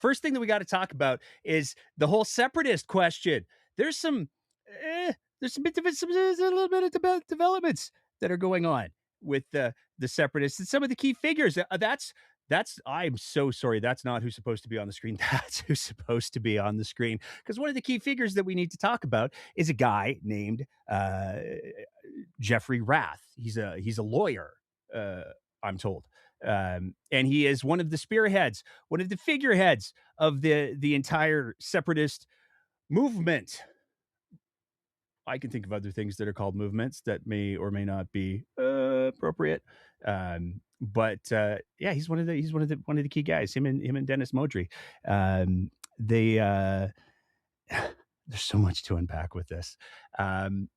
First thing that we got to talk about is the whole separatist question. There's some, eh, there's there's a little bit of developments that are going on with the separatists and some of the key figures. That's I'm so sorry. That's not who's supposed to be on the screen. That's who's supposed to be on the screen. Because one of the key figures that we need to talk about is a guy named Jeffrey Rath. He's a lawyer, uh, I'm told, and he is one of the spearheads, one of the figureheads of the entire separatist movement. I can think of other things that are called movements that may or may not be appropriate. But yeah, he's one of the key guys. Him and Dennis Modry. They There's so much to unpack with this. Um,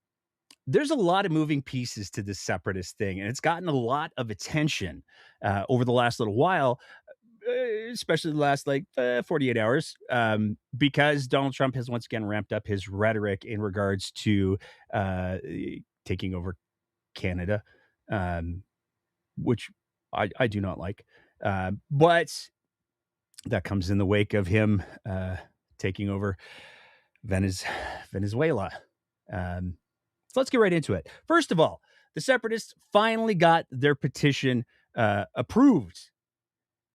there's a lot of moving pieces to this separatist thing, and it's gotten a lot of attention over the last little while, especially the last 48 hours, because Donald Trump has once again ramped up his rhetoric in regards to uh, taking over Canada, um, which I do not like. But that comes in the wake of him taking over Venez- Venezuela. Um, so let's get right into it. First of all, the separatists finally got their petition approved.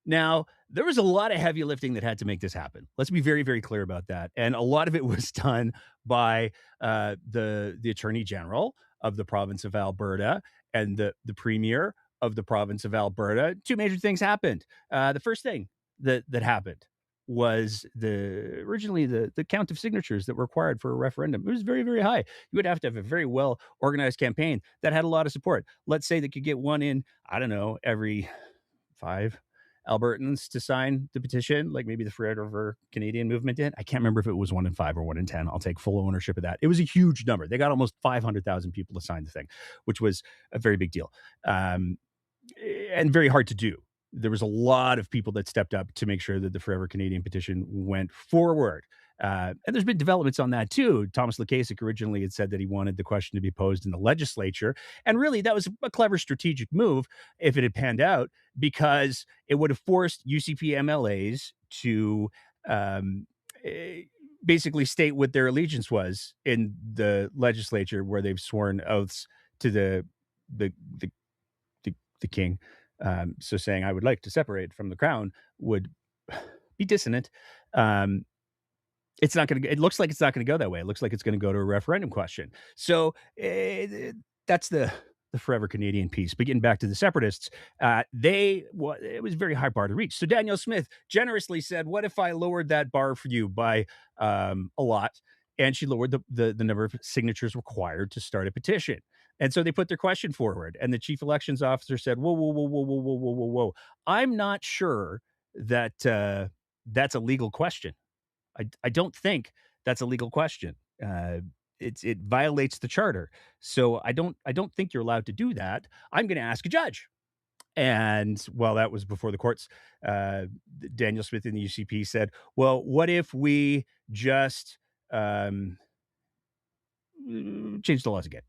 Now, there was a lot of heavy lifting that had to make this happen. Let's be very, very clear about that. And a lot of it was done by the Attorney General of the province of Alberta and the Premier of the province of Alberta. Two major things happened. The first thing that happened was originally the count of signatures that were required for a referendum. It was very, very high. You would have to have a very well organized campaign that had a lot of support. Let's say they could get one in, I don't know, every five Albertans to sign the petition, like maybe the Forever Canadian movement did. I can't remember if it was 1 in 5 or 1 in 10. I'll take full ownership of that. It was a huge number. They got almost 500,000 people to sign the thing, which was a very big deal, um, and very hard to do. There was a lot of people that stepped up to make sure that the Forever Canadian petition went forward. And there's been developments on that too. Thomas Lukasik originally had said that he wanted the question to be posed in the legislature. And really, that was a clever strategic move if it had panned out, because it would have forced UCP MLAs to um, eh, basically state what their allegiance was in the legislature, where they've sworn oaths to the the the king. So saying I would like to separate from the crown would be dissonant. Um, it's not going to. It looks like it's not going to go that way. It looks like it's going to go to a referendum question. So that's the Forever Canadian piece. But getting back to the separatists, it was a very high bar to reach. So Danielle Smith generously said, "What if I lowered that bar for you by a lot?" And she lowered the number of signatures required to start a petition. And so they put their question forward, and the chief elections officer said, "Whoa, whoa, whoa, whoa, whoa, whoa, whoa, whoa, whoa! I'm not sure that that's a legal question. I don't think that's a legal question. Uh, it violates the charter. So I don't think you're allowed to do that. I'm going to ask a judge." And well, that was before the courts. Uh, Daniel Smith in the UCP said, "Well, what if we just um, change the laws again?"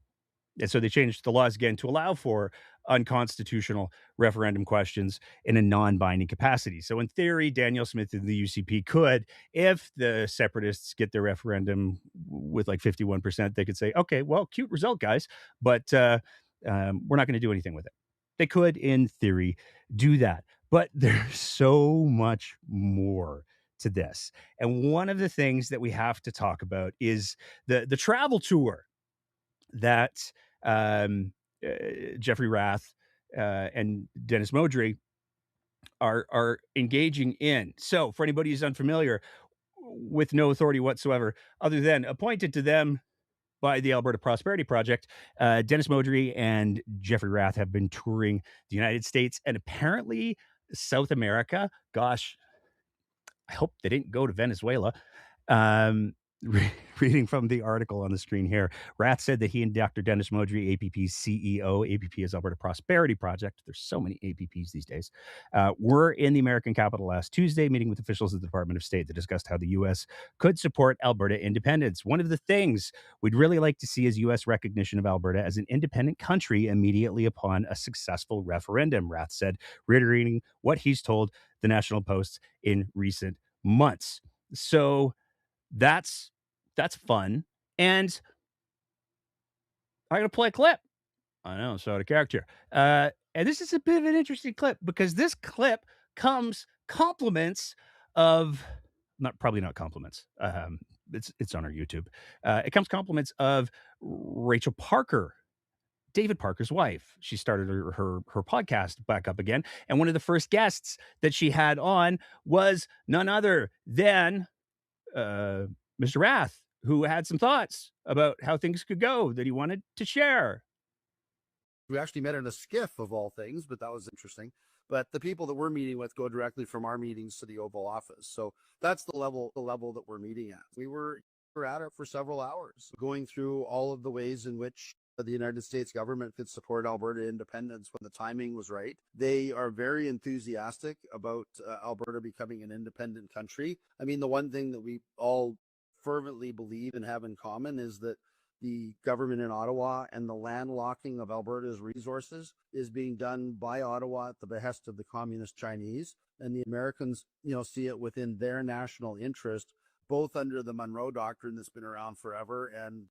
And so they changed the laws again to allow for unconstitutional referendum questions in a non-binding capacity. So in theory, Daniel Smith and the UCP could, if the separatists get their referendum with like 51%, they could say, okay, well, cute result, guys, but we're not going to do anything with it. They could, in theory, do that. But there's so much more to this. And one of the things that we have to talk about is the travel tour that Jeffrey Rath and Dennis Modry are engaging in. So, for anybody who's unfamiliar, with no authority whatsoever, other than appointed to them by the Alberta Prosperity Project, Dennis Modry and Jeffrey Rath have been touring the United States and apparently South America. Gosh, I hope they didn't go to Venezuela. Um, Reading from the article on the screen here, Rath said that he and Dr. Dennis Modry, APP's CEO, APP is Alberta Prosperity Project. There's so many APPs these days. Were in the American capital last Tuesday, meeting with officials of the Department of State that discussed how the U.S. could support Alberta independence. One of the things we'd really like to see is U.S. recognition of Alberta as an independent country immediately upon a successful referendum, Rath said, reiterating what he's told the National Post in recent months. So that's that's fun. And I got to play a clip. I know, so out of character. And this is a bit of an interesting clip because this clip comes compliments of not probably not compliments. It's on our YouTube. It comes compliments of Rachel Parker, David Parker's wife. She started her podcast back up again, and one of the first guests that she had on was none other than uh, Mr. Rath, who had some thoughts about how things could go that he wanted to share. We actually met in a skiff of all things, but that was interesting. But the people that we're meeting with go directly from our meetings to the Oval Office. So that's the level that we're meeting at. We were at it for several hours, going through all of the ways in which the United States government could support Alberta independence when the timing was right. They are very enthusiastic about Alberta becoming an independent country. I mean, the one thing that we all fervently believe and have in common is that the government in Ottawa and the landlocking of Alberta's resources is being done by Ottawa at the behest of the communist Chinese. And the Americans, see it within their national interest, both under the Monroe Doctrine that's been around forever and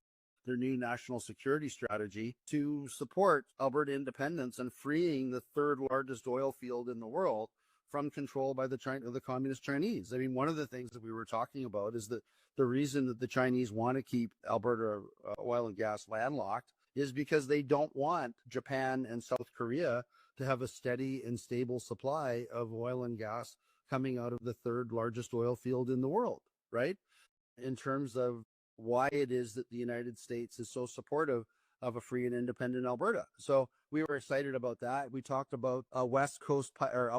their new national security strategy to support Alberta independence and freeing the third largest oil field in the world from control by the communist Chinese. I mean, one of the things that we were talking about is that the reason that the Chinese want to keep Alberta oil and gas landlocked is because they don't want Japan and South Korea to have a steady and stable supply of oil and gas coming out of the third largest oil field in the world, right? In terms of why it is that the United States is so supportive of a free and independent Alberta. So we were excited about that. We talked about a West Coast or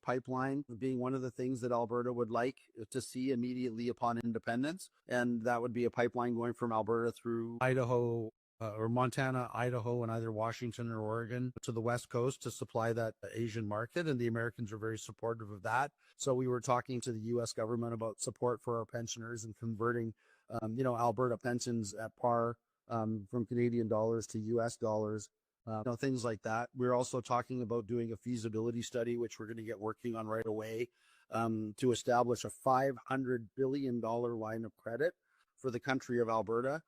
pipeline being one of the things that Alberta would like to see immediately upon independence. And that would be a pipeline going from Alberta through Idaho, or Montana, Idaho, and either Washington or Oregon to the West Coast to supply that Asian market. And the Americans are very supportive of that. So we were talking to the U.S. government about support for our pensioners and converting, Alberta pensions at par from Canadian dollars to U.S. dollars. Things like that. We're also talking about doing a feasibility study, which we're going to get working on right away, to establish a $500 billion line of credit for the country of Alberta,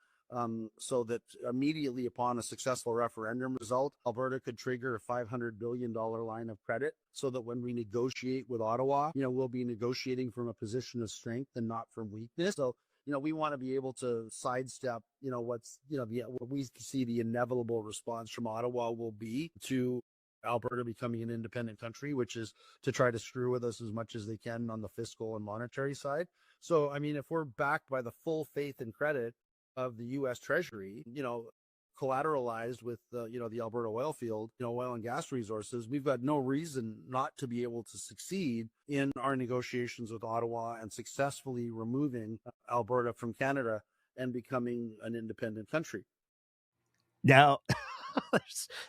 so that immediately upon a successful referendum result, Alberta could trigger a $500 billion line of credit so that when we negotiate with Ottawa, we'll be negotiating from a position of strength and not from weakness. So, we want to be able to sidestep, what we see the inevitable response from Ottawa will be to Alberta becoming an independent country, which is to try to screw with us as much as they can on the fiscal and monetary side. So, I mean, if we're backed by the full faith and credit of the U.S. Treasury, collateralized with the Alberta oil field, oil and gas resources, we've got no reason not to be able to succeed in our negotiations with Ottawa and successfully removing Alberta from Canada and becoming an independent country. Now,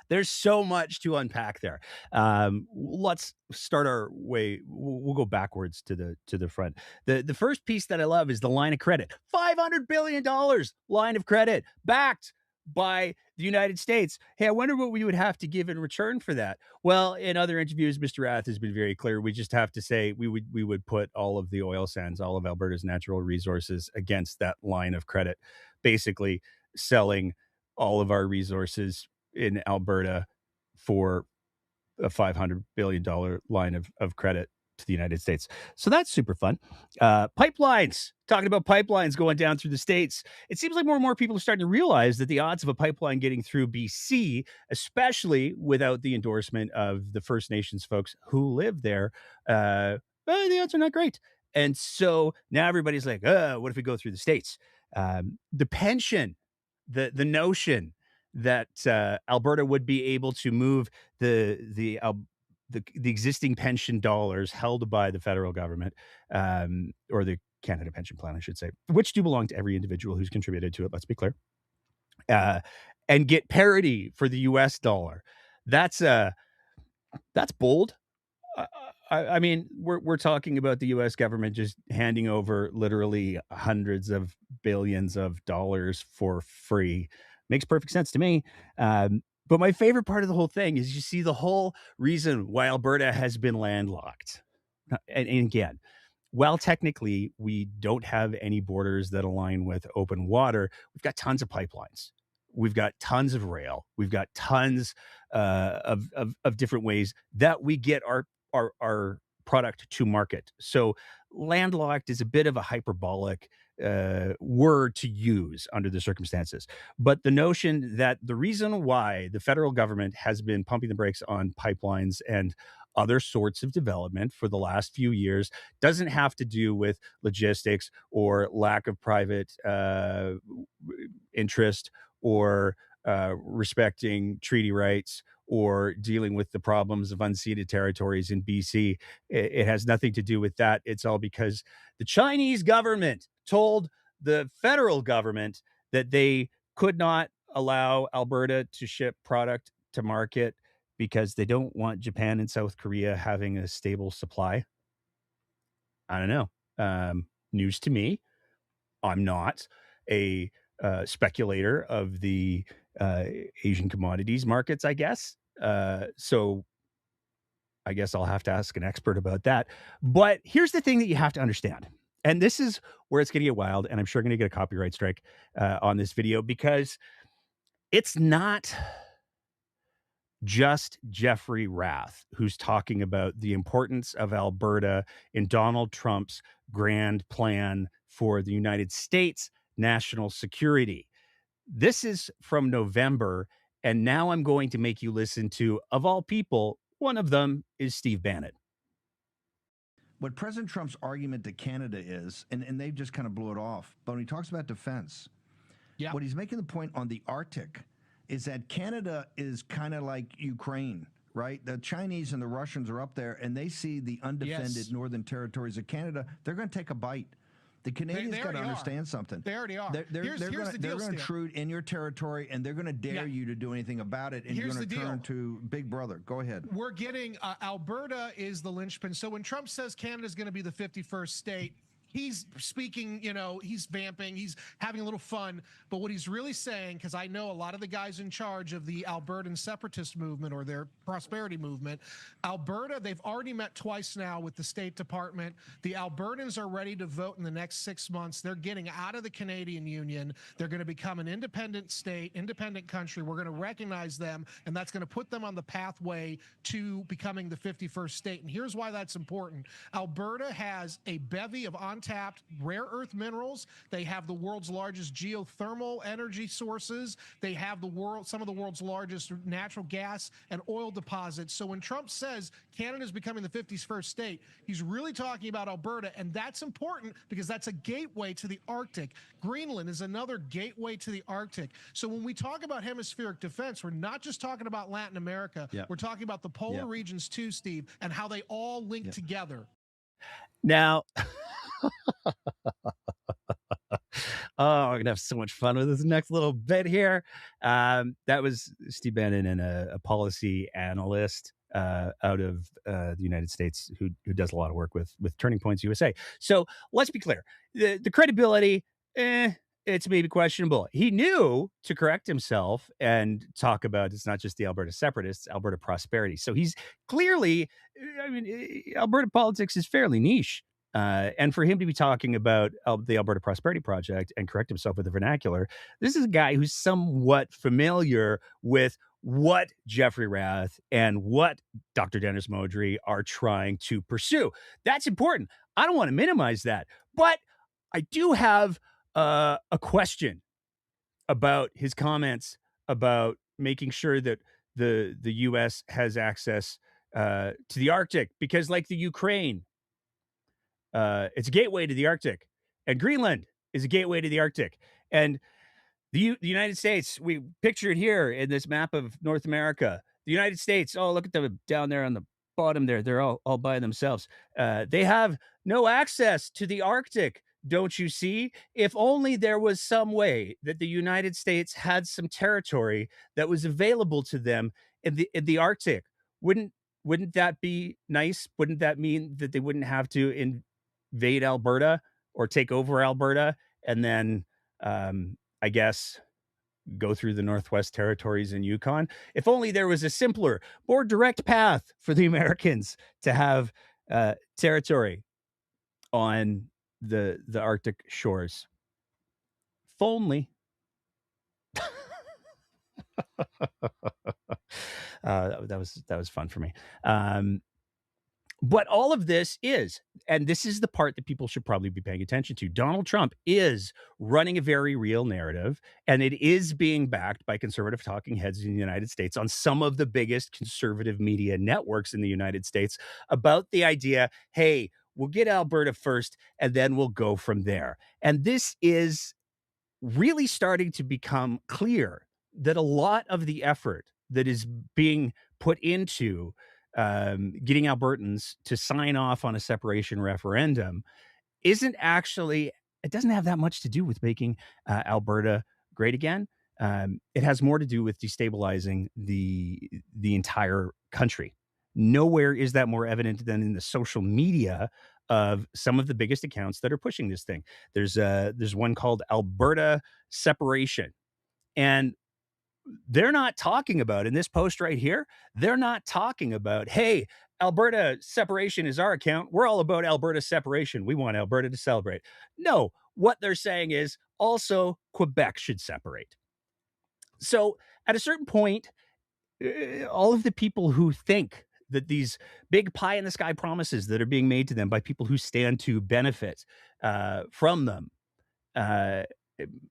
there's so much to unpack there. Let's start our way. We'll go backwards to the front. The first piece that I love is the line of credit. $500 billion line of credit backed by the United States. Hey, I wonder what we would have to give in return for that. Well, in other interviews, Mr. Rath has been very clear. We just have to say we would put all of the oil sands, all of Alberta's natural resources against that line of credit, basically selling all of our resources in Alberta for a $500 billion line of credit to the United States. So that's super fun. Pipelines, talking about pipelines going down through the States. It seems like more and more people are starting to realize that the odds of a pipeline getting through BC, especially without the endorsement of the First Nations folks who live there, the odds are not great. And so now everybody's like, what if we go through the States? The pension, the notion that Alberta would be able to move the existing pension dollars held by the federal government, or the Canada Pension Plan, I should say, which do belong to every individual who's contributed to it. Let's be clear, uh, and get parity for the U.S. dollar. That's that's bold. I mean, we're talking about the U.S. government just handing over literally hundreds of billions of dollars for free. Makes perfect sense to me. But my favorite part of the whole thing is you see the whole reason why Alberta has been landlocked. And again, while technically we don't have any borders that align with open water, we've got tons of pipelines. We've got tons of rail. We've got tons of different ways that we get our product to market. So landlocked is a bit of a hyperbolic word to use under the circumstances. But the notion that the reason why the federal government has been pumping the brakes on pipelines and other sorts of development for the last few years doesn't have to do with logistics or lack of private interest or respecting treaty rights or dealing with the problems of unceded territories in BC. It has nothing to do with that. It's all because the Chinese government told the federal government that they could not allow Alberta to ship product to market because they don't want Japan and South Korea having a stable supply. I don't know. News to me. I'm not a speculator of the uh, Asian commodities markets, I guess. So I guess I'll have to ask an expert about that. But here's the thing that you have to understand. And this is where it's going to get wild. And I'm sure going to get a copyright strike on this video because it's not just Jeffrey Rath who's talking about the importance of Alberta in Donald Trump's grand plan for the United States national security. This is from November, and now I'm going to make you listen to, of all people, one of them is Steve Bannon. What President Trump's argument to Canada is, and they just kind of blew it off, but when he talks about defense, what he's making the point on the Arctic is that Canada is kind of like Ukraine, right? The Chinese and the Russians are up there, and they see the undefended northern territories of Canada. They're going to take a bite. The Canadians got to understand something. They already are. They're going to intrude in your territory, and they're going to dare you to do anything about it, and you're going to turn to Big Brother. Go ahead. We're getting Alberta is the linchpin. So when Trump says Canada's going to be the 51st state, he's speaking, he's vamping, he's having a little fun. But what he's really saying, because I know a lot of the guys in charge of the Albertan separatist movement or their prosperity movement, Alberta, they've already met twice now with the State Department. The Albertans are ready to vote in the next 6 months. They're getting out of the Canadian Union. They're going to become an independent state, independent country. We're going to recognize them, and that's going to put them on the pathway to becoming the 51st state. And here's why that's important. Alberta has a bevy of untapped rare earth minerals. They have the world's largest geothermal energy sources. They have some of the world's largest natural gas and oil deposits. So when Trump says Canada is becoming the 51st state, he's really talking about Alberta, and that's important because that's a gateway to the Arctic. Greenland is another gateway to the Arctic. So when we talk about hemispheric defense, we're not just talking about Latin America. We're talking about the polar regions too, Steve, and how they all link together. Now, oh, we're gonna have so much fun with this next little bit here. That was Steve Bannon, and a policy analyst out of the United States who does a lot of work with Turning Points USA. So let's be clear: the credibility, it's maybe questionable. He knew to correct himself and talk about it's not just the Alberta Separatists, Alberta Prosperity. So he's clearly, I mean, Alberta politics is fairly niche. And for him to be talking about the Alberta Prosperity Project and correct himself with the vernacular, this is a guy who's somewhat familiar with what Jeffrey Rath and what Dr. Dennis Modry are trying to pursue. That's important. I don't want to minimize that, but I do have a question about his comments about making sure that the U.S. has access to the Arctic, because like the Ukraine, it's a gateway to the Arctic, and Greenland is a gateway to the Arctic. And the United States, we picture it here in this map of North America. The United States, oh, look at them down there on the bottom there. They're all by themselves. They have no access to the Arctic. Don't you see? If only there was some way that the United States had some territory that was available to them in the Arctic. Wouldn't that be nice? Wouldn't that mean that they wouldn't have to invade Alberta or take over Alberta and then I guess go through the Northwest Territories and Yukon? If only there was a simpler, more direct path for the Americans to have territory. on the Arctic shores. If only. That was fun for me. But all of this is, and this is the part that people should probably be paying attention to. Donald Trump is running a very real narrative, and it is being backed by conservative talking heads in the United States on some of the biggest conservative media networks in the United States about the idea, hey, we'll get Alberta first, and then we'll go from there. And this is really starting to become clear that a lot of the effort that is being put into getting Albertans to sign off on a separation referendum isn't actually, it doesn't have that much to do with making Alberta great again. It has more to do with destabilizing the entire country. Nowhere is that more evident than in the social media of some of the biggest accounts that are pushing this thing. There's one called Alberta Separation, and they're not talking about in this post right here. They're not talking about, hey, Alberta separation is our account. We're all about Alberta separation. We want Alberta to celebrate. No, what they're saying is also Quebec should separate. So at a certain point, all of the people who think that these big pie in the sky promises that are being made to them by people who stand to benefit from them, uh,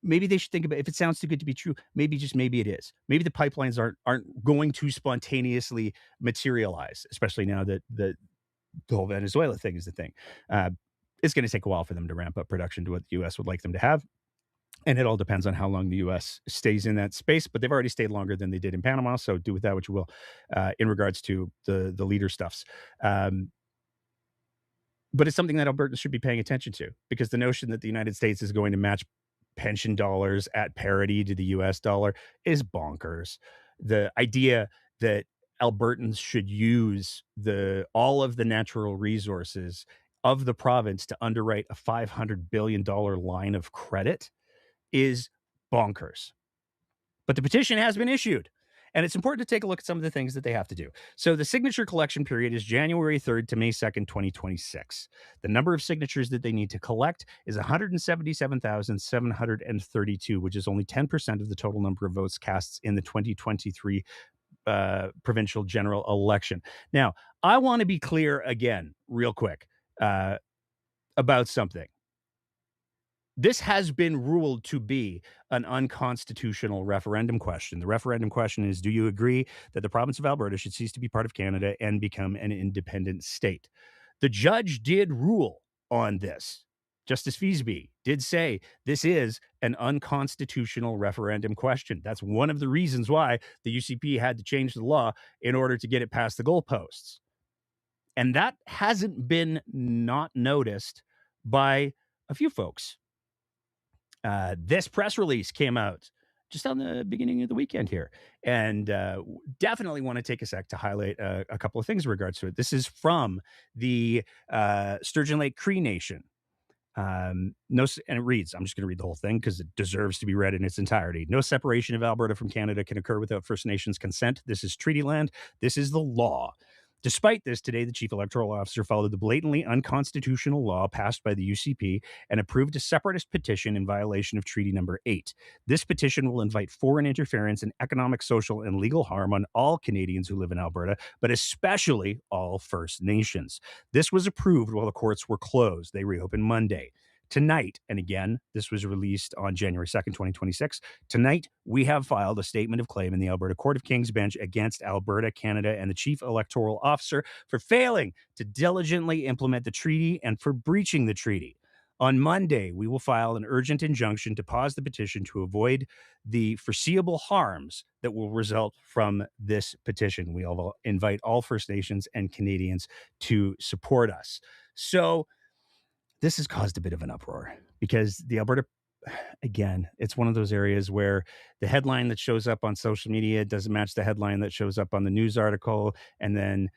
maybe they should think about, if it sounds too good to be true, maybe just maybe it is. Maybe the pipelines aren't going to spontaneously materialize, especially now that the whole Venezuela thing is the thing. Uh, it's going to take a while for them to ramp up production to what the U.S. would like them to have. And it all depends on how long the U.S. stays in that space, but they've already stayed longer than they did in Panama. So do with that what you will, in regards to the leader stuffs. Um, but it's something that Albertans should be paying attention to, because the notion that the United States is going to match pension dollars at parity to the US dollar is bonkers. The idea that Albertans should use the all of the natural resources of the province to underwrite a $500 billion line of credit is bonkers. But the petition has been issued. And it's important to take a look at some of the things that they have to do. So the signature collection period is January 3rd to May 2nd, 2026. The number of signatures that they need to collect is 177,732, which is only 10% of the total number of votes cast in the 2023 provincial general election. Now, I want to be clear again, real quick, about something. This has been ruled to be an unconstitutional referendum question. The referendum question is, do you agree that the province of Alberta should cease to be part of Canada and become an independent state? The judge did rule on this. Justice Feasby did say this is an unconstitutional referendum question. That's one of the reasons why the UCP had to change the law in order to get it past the goalposts. And that hasn't been not noticed by a few folks. This press release came out just on the beginning of the weekend here, and definitely want to take a sec to highlight a couple of things in regards to it. This is from the Sturgeon Lake Cree Nation. No, and it reads, I'm just going to read the whole thing because it deserves to be read in its entirety. No separation of Alberta from Canada can occur without First Nations consent. This is treaty land. This is the law. Despite this, today the chief electoral officer followed the blatantly unconstitutional law passed by the UCP and approved a separatist petition in violation of Treaty Number 8. This petition will invite foreign interference and economic, social, and legal harm on all Canadians who live in Alberta, but especially all First Nations. This was approved while the courts were closed. They reopened Monday. Tonight, and again, this was released on January 2nd, 2026. Tonight, we have filed a statement of claim in the Alberta Court of King's Bench against Alberta, Canada, and the Chief Electoral Officer for failing to diligently implement the treaty and for breaching the treaty. On Monday, we will file an urgent injunction to pause the petition to avoid the foreseeable harms that will result from this petition. We will invite all First Nations and Canadians to support us. So, this has caused a bit of an uproar because the Alberta, again, it's one of those areas where the headline that shows up on social media doesn't match the headline that shows up on the news article. And then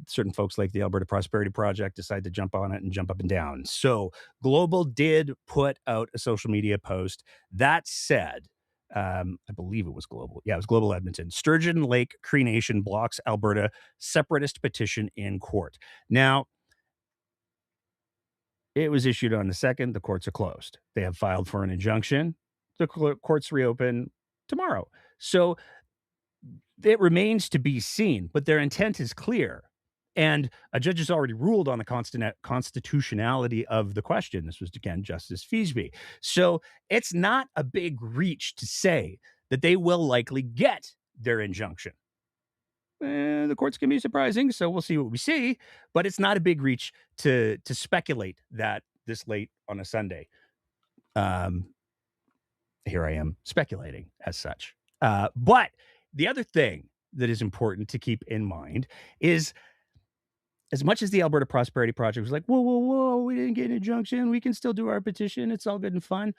certain folks like the Alberta Prosperity Project decide to jump on it and jump up and down. So Global did put out a social media post that said, I believe it was Global. Yeah, it was Global Edmonton. Sturgeon Lake Cree Nation blocks Alberta separatist petition in court. Now, It was issued on the 2nd. The courts are closed. They have filed for an injunction. The courts reopen tomorrow. So it remains to be seen, but their intent is clear. And a judge has already ruled on the constitutionality of the question. This was, again, Justice Feasby. So it's not a big reach to say that they will likely get their injunction. The courts can be surprising, so we'll see what we see. But it's not a big reach to speculate that this late on a Sunday. Here I am speculating as such. But the other thing that is important to keep in mind is, as much as the Alberta Prosperity Project was like, whoa, whoa, whoa, we didn't get an injunction, we can still do our petition, it's all good and fun.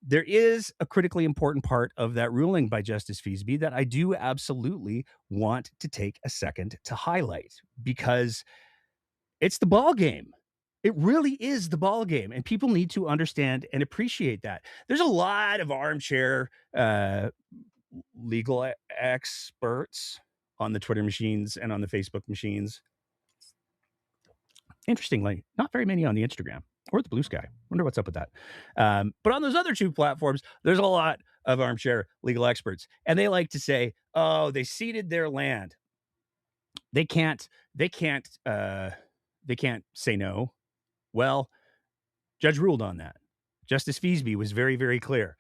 There is a critically important part of that ruling by Justice Feasby that I do absolutely want to take a second to highlight, because it's the ball game. It really is the ball game, and people need to understand and appreciate that. There's a lot of armchair legal experts on the Twitter machines and on the Facebook machines. Interestingly, not very many on the Instagram or the Blue Sky. Wonder what's up with that. But on those other two platforms, there's a lot of armchair legal experts, and they like to say, "Oh, they ceded their land. They can't. They can't. They can't say no." Well, judge ruled on that. Justice Feasby was very, very clear.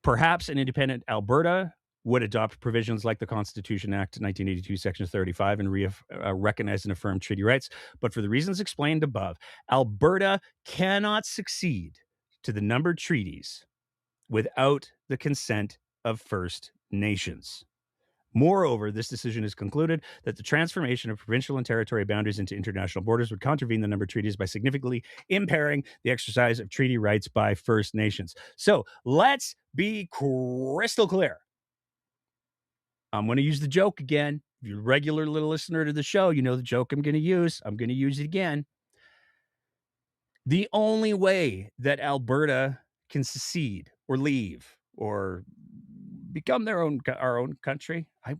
Perhaps an independent Alberta would adopt provisions like the Constitution Act 1982, Section 35, and recognize and affirm treaty rights. But for the reasons explained above, Alberta cannot succeed to the numbered treaties without the consent of First Nations. Moreover, this decision has concluded that the transformation of provincial and territory boundaries into international borders would contravene the numbered treaties by significantly impairing the exercise of treaty rights by First Nations. So let's be crystal clear. I'm going to use the joke again. If you're a regular little listener to the show, you know the joke I'm going to use. I'm going to use it again. The only way that Alberta can secede or leave or become our own country, I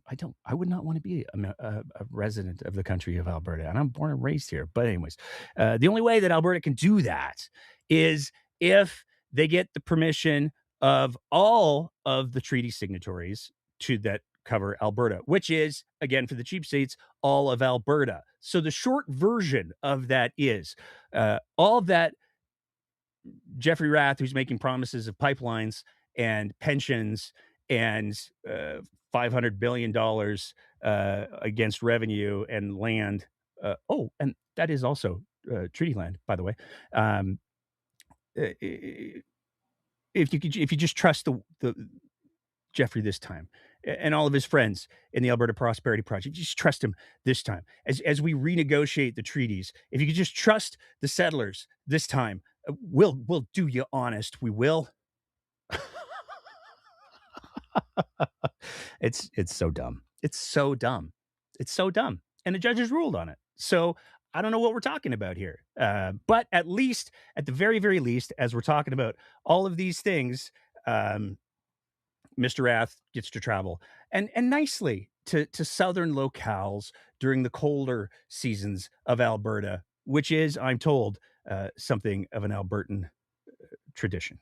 would not want to be a resident of the country of Alberta, and I'm born and raised here. But anyways, the only way that Alberta can do that is if they get the permission of all of the treaty signatories that cover Alberta, which is, again, for the cheap seats, all of Alberta. So the short version of that is all that Jeffrey Rath, who's making promises of pipelines and pensions and $500 billion against revenue and land. And that is also treaty land, by the way. If you just trust the Jeffrey this time and all of his friends in the Alberta Prosperity Project, just trust him this time. As we renegotiate the treaties, if you could just trust the settlers this time, we'll do you honest. We will. It's so dumb. It's so dumb. It's so dumb. And the judges ruled on it. So I don't know what we're talking about here. But at least, at the very, very least, as we're talking about all of these things, Mr. Rath gets to travel and nicely to southern locales during the colder seasons of Alberta, which is, I'm told, something of an Albertan tradition.